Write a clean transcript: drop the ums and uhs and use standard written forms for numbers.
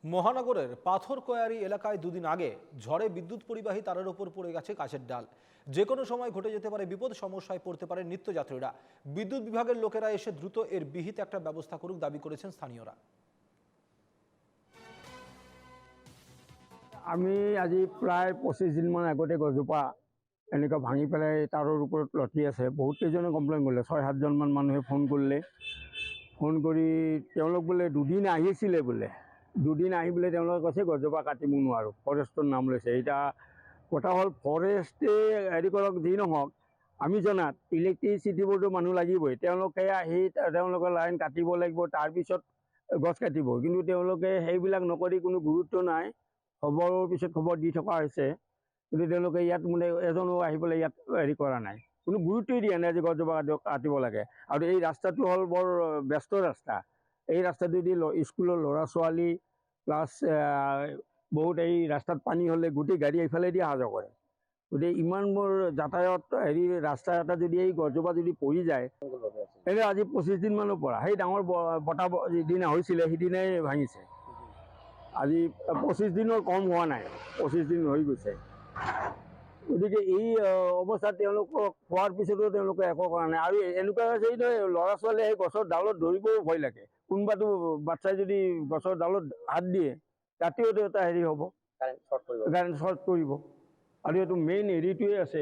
মহানগরের পাথরকয়ারি এলাকায় দুদিন আগে ঝড়ে বিদ্যুৎ পরিবাহী তারের ওপর পড়ে গেছে কাছের ডাল। যে কোনো সময় ঘটে যেতে পারে বিপদ, সমস্যায় পড়তে পারে নিত্যযাত্রীরা। বিদ্যুৎ বিভাগের লোকেরা এসে দ্রুত এর বিহিত একটা ব্যবস্থা করুক দাবি করেছেন স্থানীয়রা। আমি আজি প্ৰায় 25 দিনমান আগতে গছজোপা এনেকুৱা ভাঙি পেলাই তাৰৰ ওপৰত লটি আছে। বহুত কেইজনে কমপ্লেইন কৰিলে, 6-7জনমান মানুহে ফোন কৰিলে। ফোন কৰি তেওঁলোক বোলে দুদিন আহিছিলে বোলে, দুদিন আহি বোলে তেওঁলোকে কৈছে গছজোপা কাটিব নোৱাৰোঁ, ফৰেষ্টৰ নাম লৈছে। এতিয়া কথা হ'ল ফৰেষ্টে হেৰি কৰক, যি নহওক আমি জনাত ইলেক্ট্ৰিচিটি বৰ্ডৰ মানুহ লাগিবই। তেওঁলোকে আহি তেওঁলোকৰ লাইন কাটিব লাগিব, তাৰপিছত গছ কাটিব। কিন্তু তেওঁলোকে সেইবিলাক নকৰি কোনো গুৰুত্ব নাই। খবৰৰ পিছত খবৰ দি থকা হৈছে, কিন্তু তেওঁলোকে ইয়াত মানে এজনো আহি পেলাই ইয়াত হেৰি কৰা নাই, কোনো গুৰুত্বই দিয়া নাই যে গছজোপা কাটিব লাগে। আৰু এই ৰাস্তাটো হ'ল বৰ ব্যস্ত ৰাস্তা। এই ৰাস্তাটোদি স্কুলৰ ল'ৰা ছোৱালী প্লাছ বহুত এই ৰাস্তাত পানী হ'লে গোটেই গাড়ী এইফালেদি অহা যোৱা কৰে। গতিকে ইমান বৰ যাতায়াত হেৰি ৰাস্তা এটা যদি এই গছজোপা যদি পৰি যায়, এই আজি 25 দিনমানৰ পৰা সেই ডাঙৰ বতাহ যিদিনা হৈছিলে সেইদিনাই ভাঙিছে। আজি 25 দিনৰ কম হোৱা নাই, 25 দিন হৈ গৈছে। গতিকে এই অৱস্থাত তেওঁলোকক খোৱাৰ পিছতো তেওঁলোকে একো কৰা নাই। আৰু এনেকুৱা হৈছে ল'ৰা ছোৱালীয়ে সেই গছৰ ডালত ধৰিবও ভয় লাগে। কোনোবাটো বাচ্ছাই যদি গছৰ ডালত হাত দিয়ে, তাতেও এটা হেৰি হ'ব, কাৰেণ্ট শ্বৰ্ট কৰিব। আৰু এইটো মেইন হেৰিটোৱে আছে।